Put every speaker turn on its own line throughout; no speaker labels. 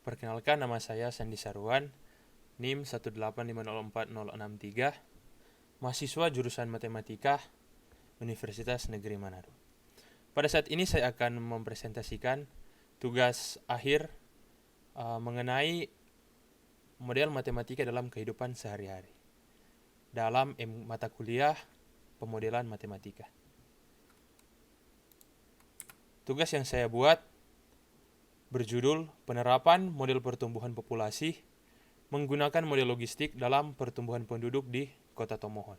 Perkenalkan, nama saya Sandi Saruan, NIM 185046063, mahasiswa jurusan Matematika, Universitas Negeri Manado. Pada saat ini saya akan mempresentasikan tugas akhir mengenai model matematika dalam kehidupan sehari-hari dalam mata kuliah pemodelan matematika. Tugas yang saya buat berjudul Penerapan Model Pertumbuhan Populasi menggunakan model logistik dalam pertumbuhan penduduk di Kota Tomohon.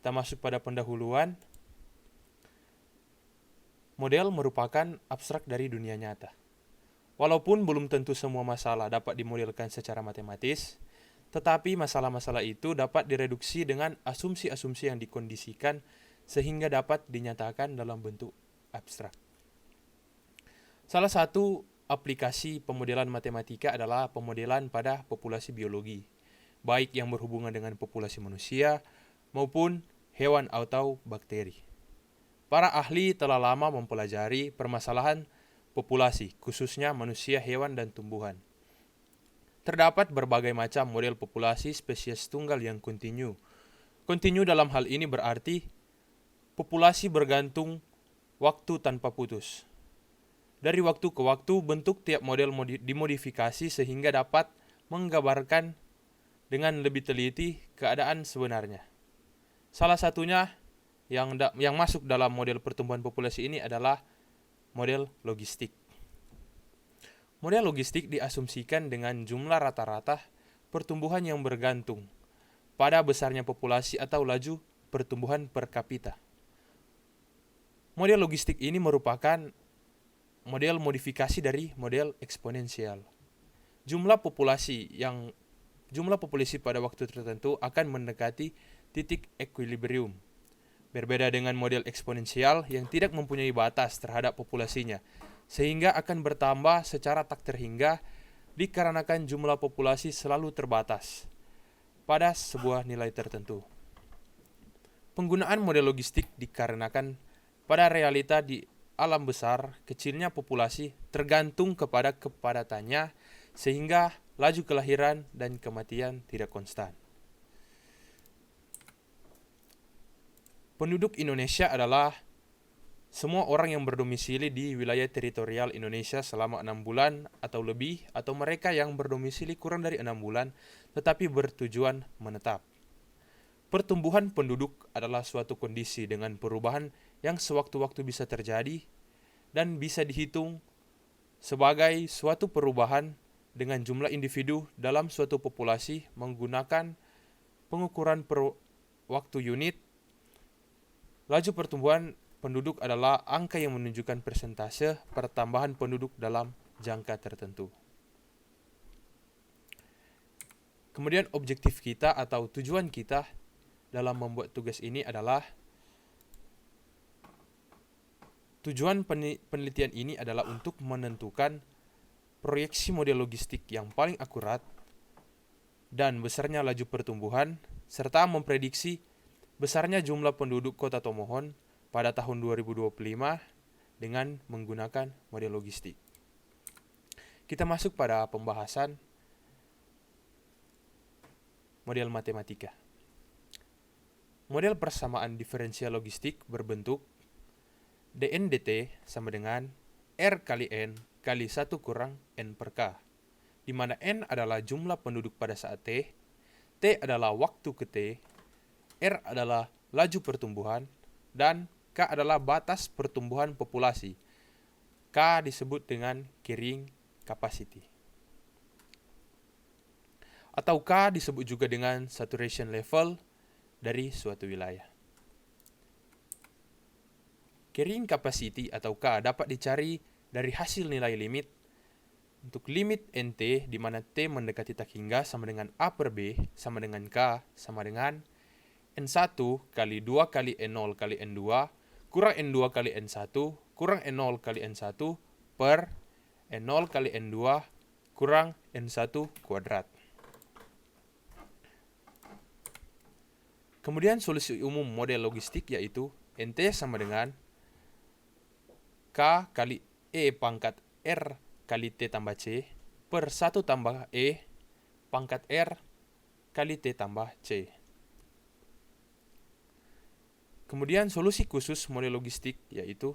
Kita masuk pada pendahuluan. Model merupakan abstrak dari dunia nyata. Walaupun belum tentu semua masalah dapat dimodelkan secara matematis, tetapi masalah-masalah itu dapat direduksi dengan asumsi-asumsi yang dikondisikan sehingga dapat dinyatakan dalam bentuk abstrak. Salah satu aplikasi pemodelan matematika adalah pemodelan pada populasi biologi, baik yang berhubungan dengan populasi manusia maupun hewan atau bakteri. Para ahli telah lama mempelajari permasalahan populasi, khususnya manusia, hewan, dan tumbuhan. Terdapat berbagai macam model populasi spesies tunggal yang kontinu. Kontinu dalam hal ini berarti populasi bergantung waktu tanpa putus. Dari waktu ke waktu, bentuk tiap model dimodifikasi sehingga dapat menggambarkan dengan lebih teliti keadaan sebenarnya. Salah satunya yang masuk dalam model pertumbuhan populasi ini adalah model logistik. Model logistik diasumsikan dengan jumlah rata-rata pertumbuhan yang bergantung pada besarnya populasi atau laju pertumbuhan per kapita. Model logistik ini merupakan model modifikasi dari model eksponensial. Jumlah populasi pada waktu tertentu akan mendekati titik equilibrium. Berbeda dengan model eksponensial yang tidak mempunyai batas terhadap populasinya, sehingga akan bertambah secara tak terhingga dikarenakan jumlah populasi selalu terbatas pada sebuah nilai tertentu. Penggunaan model logistik dikarenakan pada realita di alam besar, kecilnya populasi tergantung kepada kepadatannya, sehingga laju kelahiran dan kematian tidak konstan. Penduduk Indonesia adalah semua orang yang berdomisili di wilayah teritorial Indonesia selama 6 bulan atau lebih, atau mereka yang berdomisili kurang dari 6 bulan tetapi bertujuan menetap. Pertumbuhan penduduk adalah suatu kondisi dengan perubahan yang sewaktu-waktu bisa terjadi dan bisa dihitung sebagai suatu perubahan dengan jumlah individu dalam suatu populasi menggunakan pengukuran per waktu unit. Laju pertumbuhan penduduk adalah angka yang menunjukkan persentase pertambahan penduduk dalam jangka tertentu. Kemudian objektif kita atau tujuan kita dalam membuat tugas ini adalah tujuan penelitian ini adalah untuk menentukan proyeksi model logistik yang paling akurat dan besarnya laju pertumbuhan serta memprediksi besarnya jumlah penduduk Kota Tomohon pada tahun 2025 dengan menggunakan model logistik. Kita masuk pada pembahasan model matematika. Model persamaan diferensial logistik berbentuk dN dt sama dengan R kali N kali 1 kurang N per K, di mana N adalah jumlah penduduk pada saat T adalah waktu ke T, R adalah laju pertumbuhan, dan K adalah batas pertumbuhan populasi. K disebut dengan carrying capacity. Atau K disebut juga dengan saturation level dari suatu wilayah. Carrying capacity atau K dapat dicari dari hasil nilai limit. Untuk limit NT di mana T mendekati tak hingga sama dengan A per B sama dengan K sama dengan N1 kali 2 kali N0 kali N2 kurang N2 kali N1 kurang N0 kali N1 per N0 kali N2 kurang N1 kuadrat. Kemudian solusi umum model logistik yaitu NT sama dengan K kali E pangkat R kali T tambah C per 1 tambah E pangkat R kali T tambah C. Kemudian solusi khusus model logistik yaitu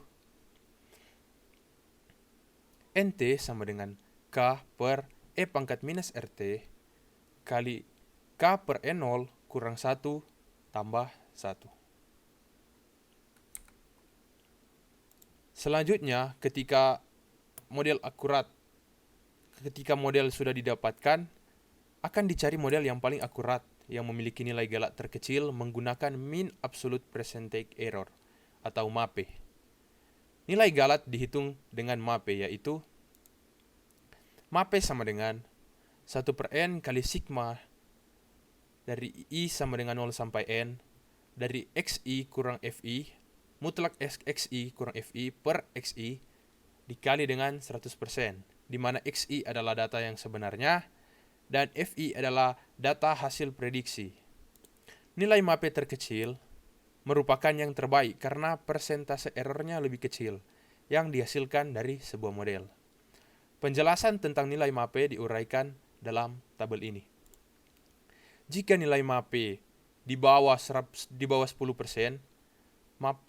NT sama dengan K per E pangkat minus RT kali K per E0 kurang 1 tambah 1. Selanjutnya, ketika model sudah didapatkan, akan dicari model yang paling akurat yang memiliki nilai galak terkecil menggunakan mean absolute percentage error atau MAPE. Nilai galak dihitung dengan MAPE yaitu MAPE sama dengan 1 per N kali sigma dari I sama dengan 0 sampai N dari XI kurang FI mutlak XI kurang FI per XI dikali dengan 100%, di mana XI adalah data yang sebenarnya dan FI adalah data hasil prediksi. Nilai MAPE terkecil merupakan yang terbaik karena persentase errornya lebih kecil yang dihasilkan dari sebuah model. Penjelasan tentang nilai MAPE diuraikan dalam tabel ini. Jika nilai MAPE di bawah 10%,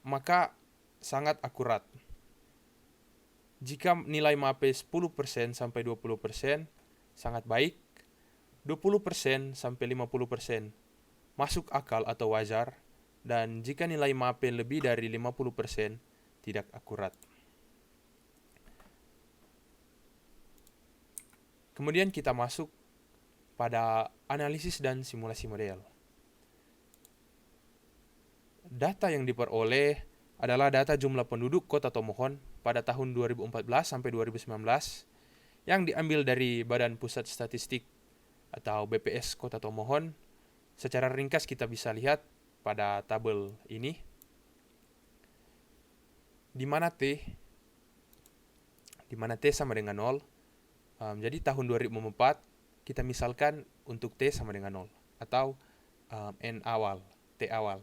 maka sangat akurat. Jika nilai MAPE 10% sampai 20% sangat baik, 20% sampai 50% masuk akal atau wajar, dan jika nilai MAPE lebih dari 50% tidak akurat. Kemudian kita masuk pada analisis dan simulasi model. Data yang diperoleh adalah data jumlah penduduk Kota Tomohon pada tahun 2014 sampai 2019 yang diambil dari Badan Pusat Statistik atau BPS Kota Tomohon. Secara ringkas kita bisa lihat pada tabel ini di mana T sama dengan 0. Jadi tahun 2004 kita misalkan untuk T sama dengan 0 atau N awal, T awal.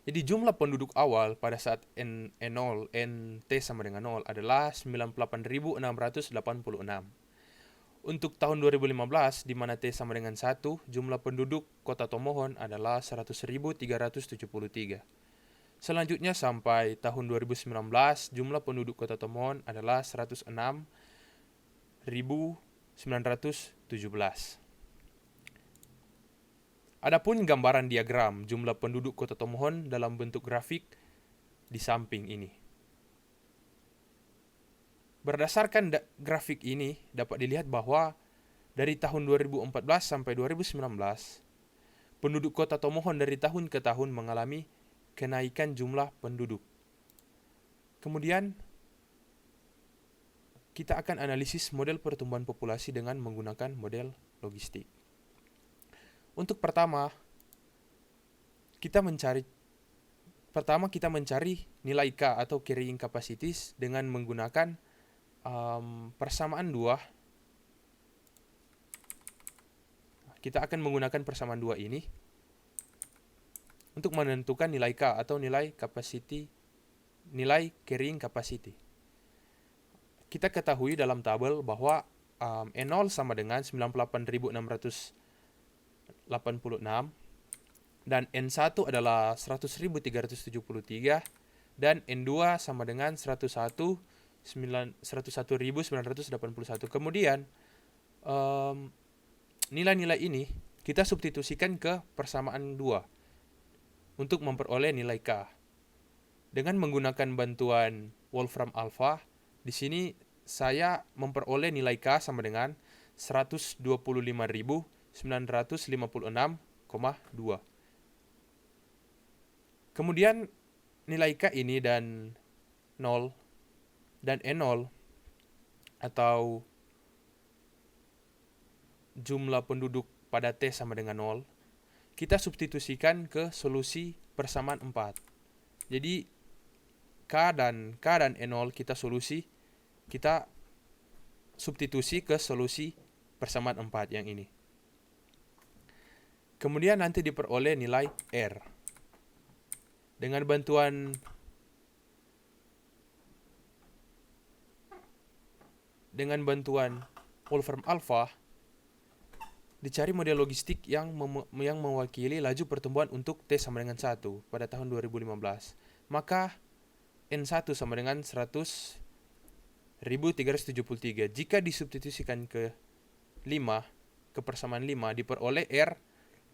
Jadi jumlah penduduk awal pada saat N0, NT sama dengan 0 adalah 98.686. Untuk tahun 2015, di mana T sama dengan 1, jumlah penduduk Kota Tomohon adalah 100.373. Selanjutnya sampai tahun 2019, jumlah penduduk Kota Tomohon adalah 106.917. Adapun gambaran diagram jumlah penduduk Kota Tomohon dalam bentuk grafik di samping ini. Berdasarkan grafik ini dapat dilihat bahwa dari tahun 2014 sampai 2019, penduduk Kota Tomohon dari tahun ke tahun mengalami kenaikan jumlah penduduk. Kemudian kita akan analisis model pertumbuhan populasi dengan menggunakan model logistik. Untuk pertama kita mencari nilai K atau carrying capacities dengan menggunakan persamaan 2. Kita akan menggunakan persamaan 2 ini untuk menentukan nilai K atau nilai carrying capacity. Kita ketahui dalam tabel bahwa N0 sama dengan 98.686 dan N1 adalah 100.373 dan N2 sama dengan 101.981. Kemudian nilai-nilai ini kita substitusikan ke persamaan 2 untuk memperoleh nilai K. Dengan menggunakan bantuan Wolfram Alpha, di sini saya memperoleh nilai K sama dengan 125.956,2. Kemudian nilai K ini dan 0 dan N0 atau jumlah penduduk pada T sama dengan 0, kita substitusikan ke solusi persamaan 4. Jadi K dan N0 kita substitusi ke solusi persamaan 4 yang ini. Kemudian nanti diperoleh nilai R. Dengan bantuan dengan bantuan Wolfram Alpha, dicari model logistik yang mewakili laju pertumbuhan untuk T sama dengan 1 pada tahun 2015. Maka N1 sama dengan 100.373. Jika disubstitusikan ke 5, ke persamaan 5, diperoleh R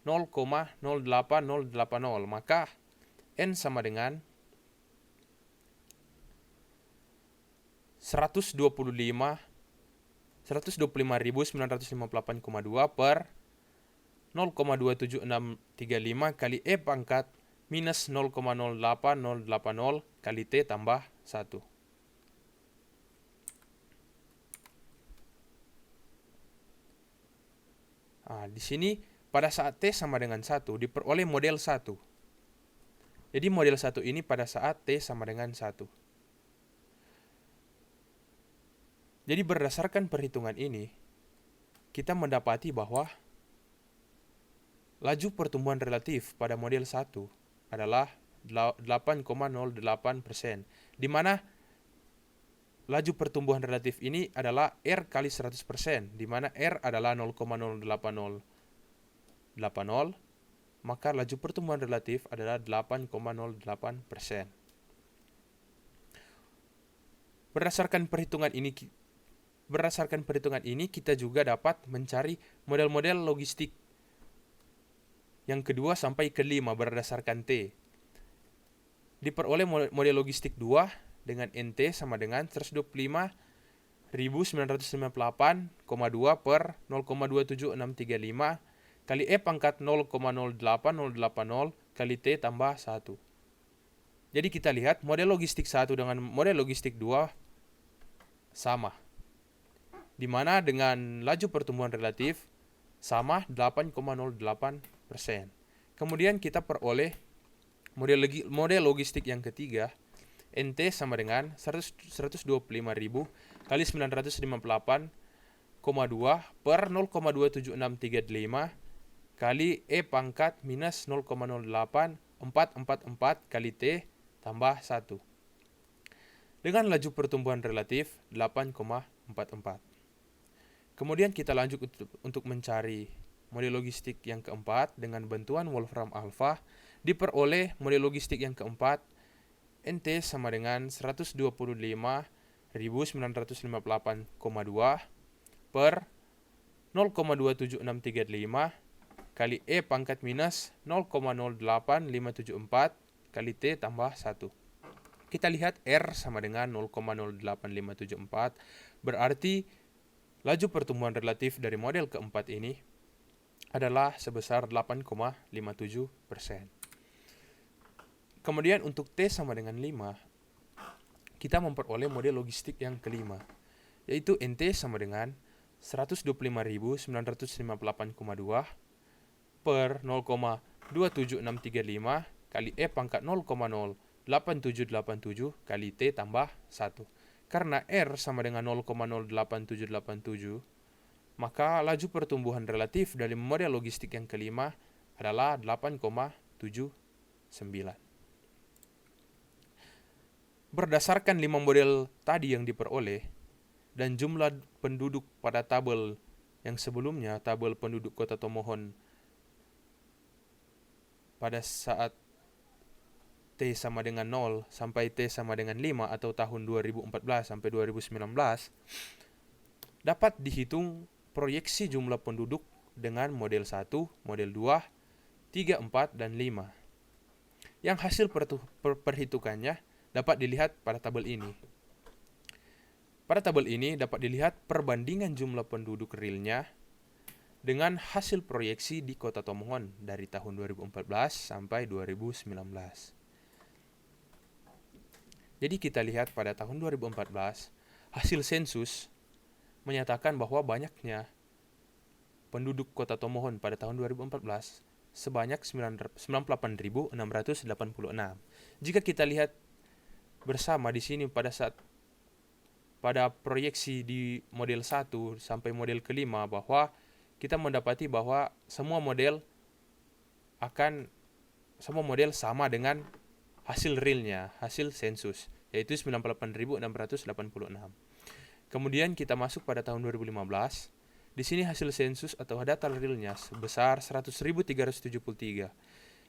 0,08080, maka N sama dengan 125.958,2 per 0,27635 kali E pangkat minus 0,08080 kali T tambah 1. Di sini pada saat T sama dengan 1 diperoleh model 1. Jadi model 1 ini pada saat T sama dengan 1. Jadi berdasarkan perhitungan ini, kita mendapati bahwa laju pertumbuhan relatif pada model 1 adalah 8,08%, di mana laju pertumbuhan relatif ini adalah R kali 100%, di mana R adalah 0,08080, maka laju pertumbuhan relatif adalah 8,08%. Berdasarkan perhitungan ini kita juga dapat mencari model-model logistik yang kedua sampai kelima berdasarkan T. Diperoleh model logistik 2 dengan NT sama dengan 125.998,2 per 0,27635 kali E pangkat 0,08080 kali T tambah 1. Jadi kita lihat model logistik 1 dengan model logistik 2 sama, di mana dengan laju pertumbuhan relatif sama 8,08%. Kemudian kita peroleh model logistik yang ketiga, NT sama dengan 125.000 kali 958,2 per 0,27635 kali E pangkat minus 0,08444 kali T tambah 1. Dengan laju pertumbuhan relatif 8,44. Kemudian kita lanjut untuk mencari model logistik yang keempat dengan bantuan Wolfram Alpha. Diperoleh model logistik yang keempat, NT sama dengan 125.958,2 per 0,27635 kali E pangkat minus 0,08574 kali T tambah 1. Kita lihat R sama dengan 0,08574, berarti laju pertumbuhan relatif dari model keempat ini adalah sebesar 8,57%. Kemudian untuk T sama dengan 5, kita memperoleh model logistik yang kelima, yaitu NT sama dengan 125.958,2 per 0,27635 kali E pangkat 0,08787 kali T tambah 1. Karena R sama dengan 0,08787, maka laju pertumbuhan relatif dari model logistik yang kelima adalah 8,79. Berdasarkan 5 model tadi yang diperoleh dan jumlah penduduk pada tabel yang sebelumnya, tabel penduduk Kota Tomohon pada saat T sama dengan 0 sampai T sama dengan 5 atau tahun 2014 sampai 2019, dapat dihitung proyeksi jumlah penduduk dengan model 1, model 2, 3, 4, dan 5. Yang hasil perhitungannya dapat dilihat pada tabel ini. Pada tabel ini dapat dilihat perbandingan jumlah penduduk realnya dengan hasil proyeksi di Kota Tomohon dari tahun 2014 sampai 2019. Jadi kita lihat pada tahun 2014, hasil sensus menyatakan bahwa banyaknya penduduk Kota Tomohon pada tahun 2014 sebanyak 98.686. Jika kita lihat bersama di sini pada proyeksi di model 1 sampai model kelima, bahwa kita mendapati bahwa semua model sama dengan hasil realnya, hasil sensus, yaitu 98.686. Kemudian kita masuk pada tahun 2015. Di sini hasil sensus atau data realnya sebesar 100.373.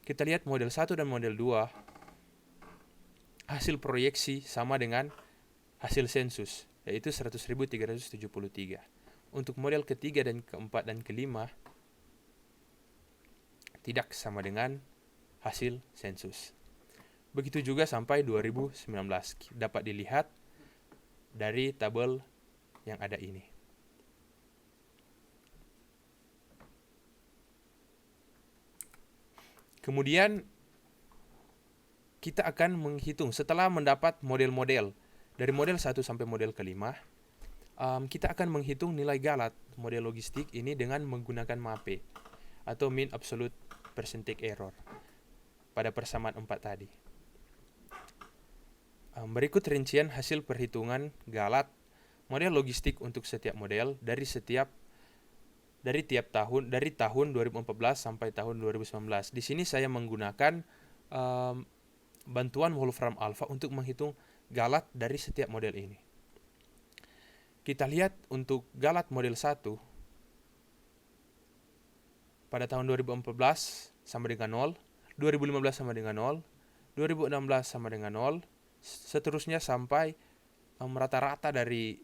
Kita lihat model 1 dan model 2, hasil proyeksi sama dengan hasil sensus, yaitu 100.373. Untuk model ketiga dan keempat dan kelima, tidak sama dengan hasil sensus. Begitu juga sampai 2019. Dapat dilihat dari tabel yang ada ini. Kemudian kita akan menghitung setelah mendapat model-model dari model 1 sampai model kelima. Kita akan menghitung nilai galat model logistik ini dengan menggunakan MAPE atau Mean Absolute Percentage Error pada persamaan 4 tadi. Berikut rincian hasil perhitungan galat model logistik untuk setiap model dari tahun 2014 sampai tahun 2019. Di sini saya menggunakan bantuan Wolfram Alpha untuk menghitung galat dari setiap model ini. Kita lihat untuk galat model 1 pada tahun 2014 sama dengan 0, 2015 sama dengan 0, 2016 sama dengan 0, seterusnya sampai rata-rata dari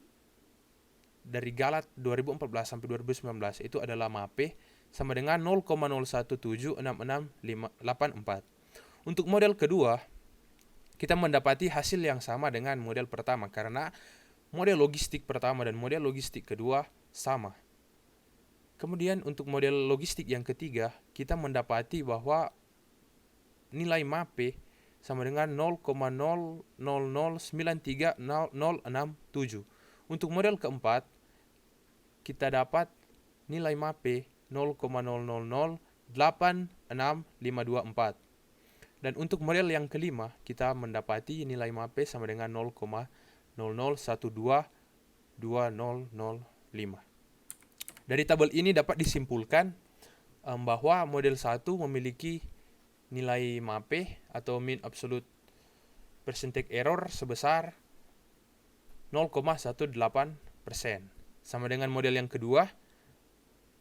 galat 2014 sampai 2019 itu adalah MAPE sama dengan 0,01766584. Untuk model kedua, kita mendapati hasil yang sama dengan model pertama karena model logistik pertama dan model logistik kedua sama. Kemudian untuk model logistik yang ketiga, kita mendapati bahwa nilai MAPE sama dengan 0,000930067. Untuk model keempat, kita dapat nilai MAPE 0,000865524. Dan untuk model yang kelima, kita mendapati nilai MAPE sama dengan 0,0012205. Dari tabel ini dapat disimpulkan bahwa model 1 memiliki nilai MAPE atau Mean Absolute Percentage Error sebesar 0,18%. Sama dengan model yang kedua,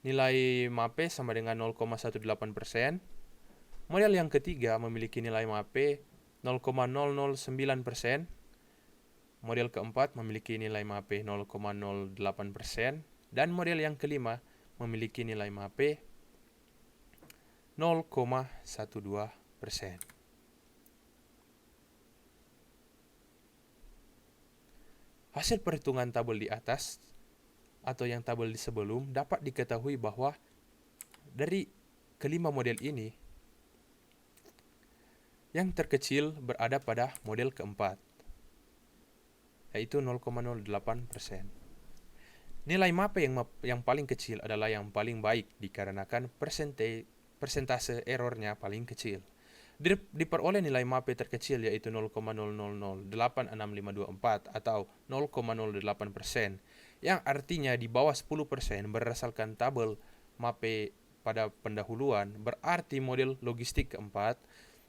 nilai MAPE sama dengan 0,18%. Model yang ketiga memiliki nilai MAPE 0,009%. Model keempat memiliki nilai MAPE 0,08%. Dan model yang kelima memiliki nilai MAPE 0,12%. Hasil perhitungan tabel di atas atau yang tabel di sebelum dapat diketahui bahwa dari kelima model ini, yang terkecil berada pada model keempat, yaitu 0,08%. Nilai MAPE yang paling kecil adalah yang paling baik dikarenakan persentase errornya paling kecil. Diperoleh nilai MAPE terkecil yaitu 0,0086524 atau 0,08%, yang artinya di bawah 10% berdasarkan tabel MAPE pada pendahuluan. Berarti model logistik keempat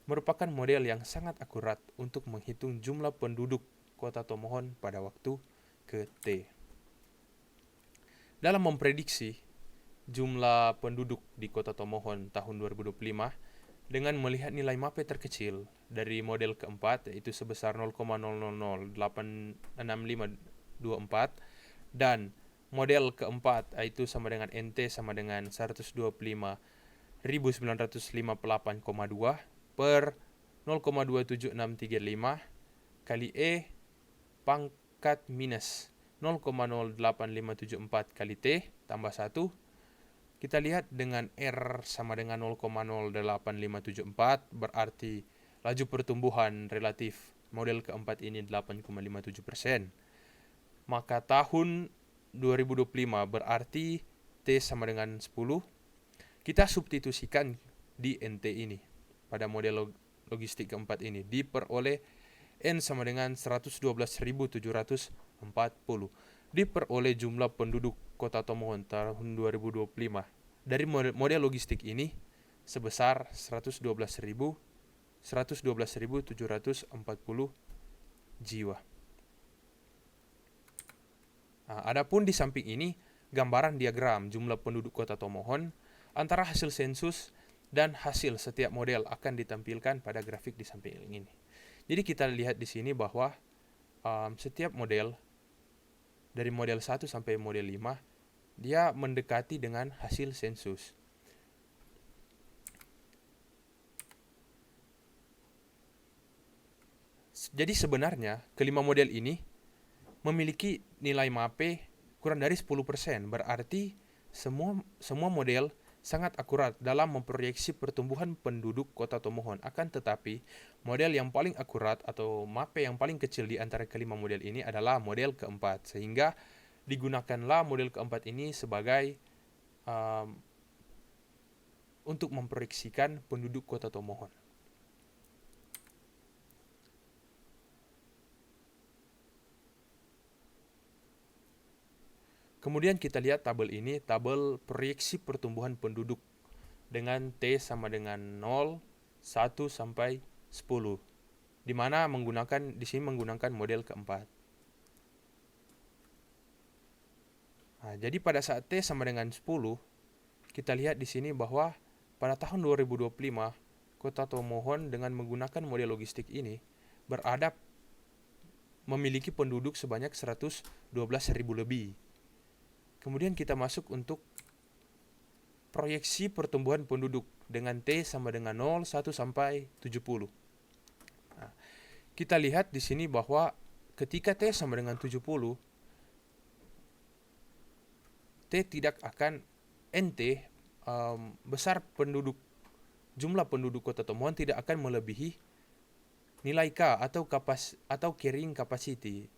merupakan model yang sangat akurat untuk menghitung jumlah penduduk Kota Tomohon pada waktu ke-T. Dalam memprediksi jumlah penduduk di Kota Tomohon tahun 2025 dengan melihat nilai MAPE terkecil dari model keempat yaitu sebesar 0,0086524 dan model keempat yaitu sama dengan NT sama dengan 125.958,2 per 0,27635 kali E pangkat minus 0,08574 kali T tambah 1. Kita lihat dengan R sama dengan 0,08574 berarti laju pertumbuhan relatif model keempat ini 8,57%. Maka tahun 2025 berarti T sama dengan 10. Kita substitusikan di NT ini pada model logistik keempat ini diperoleh N sama dengan 112.740. Diperoleh jumlah penduduk Kota Tomohon tahun 2025 dari model logistik ini sebesar 112.740 jiwa. Adapun di samping ini, gambaran diagram jumlah penduduk kota Tomohon antara hasil sensus dan hasil setiap model akan ditampilkan pada grafik di samping ini. Jadi kita lihat di sini bahwa setiap model dari model 1 sampai model 5 dia mendekati dengan hasil sensus. Jadi sebenarnya kelima model ini memiliki nilai MAPE kurang dari 10%. Berarti semua model sangat akurat dalam memproyeksi pertumbuhan penduduk kota Tomohon. Akan tetapi, model yang paling akurat atau MAPE yang paling kecil di antara kelima model ini adalah model keempat. Sehingga digunakanlah model keempat ini sebagai untuk memproyeksikan penduduk kota Tomohon. Kemudian kita lihat tabel ini, tabel proyeksi pertumbuhan penduduk dengan T sama dengan 0, 1 sampai 10. Di mana di sini menggunakan model keempat. Jadi pada saat T sama dengan 10, kita lihat di sini bahwa pada tahun 2025, kota Tomohon dengan menggunakan model logistik ini memiliki penduduk sebanyak 112.000 lebih. Kemudian kita masuk untuk proyeksi pertumbuhan penduduk dengan T sama dengan 0, 1 sampai 70. Kita lihat di sini bahwa ketika T sama dengan 70, T tidak akan NT besar jumlah penduduk kota Tomohon tidak akan melebihi nilai K atau carrying capacity.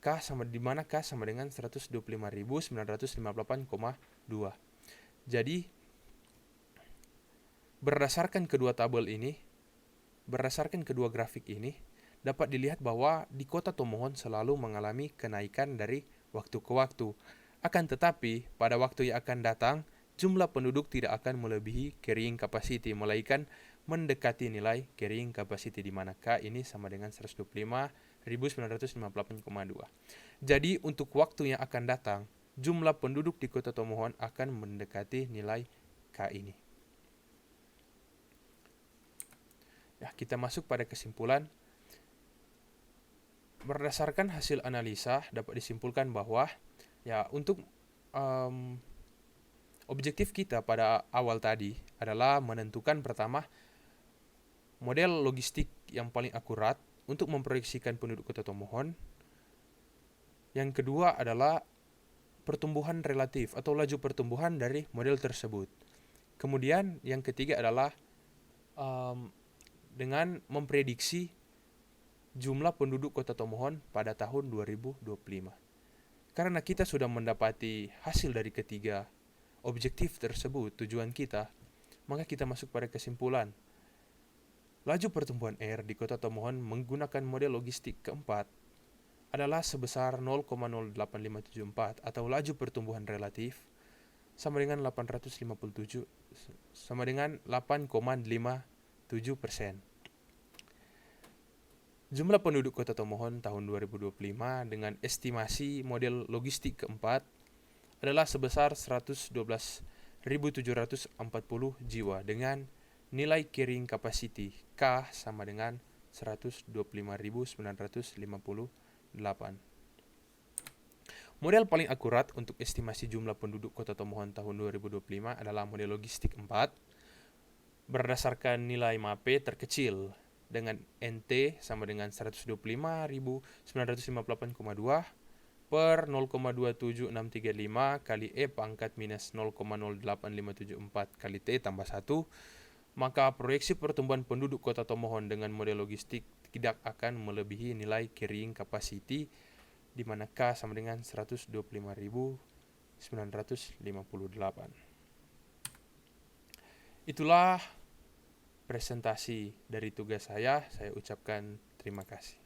K sama dengan 125.958,2. Jadi berdasarkan kedua grafik ini dapat dilihat bahwa di kota Tomohon selalu mengalami kenaikan dari waktu ke waktu. Akan tetapi pada waktu yang akan datang jumlah penduduk tidak akan melebihi carrying capacity, melainkan mendekati nilai carrying capacity di mana K ini sama dengan 125.958,2. Jadi untuk waktu yang akan datang, jumlah penduduk di kota Tomohon akan mendekati nilai K ini. Kita masuk pada kesimpulan. Berdasarkan hasil analisa dapat disimpulkan bahwa untuk objektif kita pada awal tadi adalah menentukan pertama model logistik yang paling akurat untuk memproyeksikan penduduk kota Tomohon. Yang kedua adalah pertumbuhan relatif atau laju pertumbuhan dari model tersebut. Kemudian yang ketiga adalah dengan memprediksi jumlah penduduk kota Tomohon pada tahun 2025. Karena kita sudah mendapati hasil dari ketiga objektif tersebut, tujuan kita, maka kita masuk pada kesimpulan. Laju pertumbuhan R di kota Tomohon menggunakan model logistik keempat adalah sebesar 0,08574 atau laju pertumbuhan relatif sama dengan 857 sama dengan 8,57%. Jumlah penduduk kota Tomohon tahun 2025 dengan estimasi model logistik keempat adalah sebesar 112.740 jiwa dengan nilai carrying capacity K sama dengan 125.958. Model paling akurat untuk estimasi jumlah penduduk kota Tomohon tahun 2025 adalah model logistik 4 berdasarkan nilai MAPE terkecil dengan NT sama dengan 125.958,2 per 0,27635 kali E pangkat minus 0,08574 kali T tambah 1, maka proyeksi pertumbuhan penduduk kota Tomohon dengan model logistik tidak akan melebihi nilai carrying capacity di mana K sama dengan 125.958. Itulah presentasi dari tugas saya ucapkan terima kasih.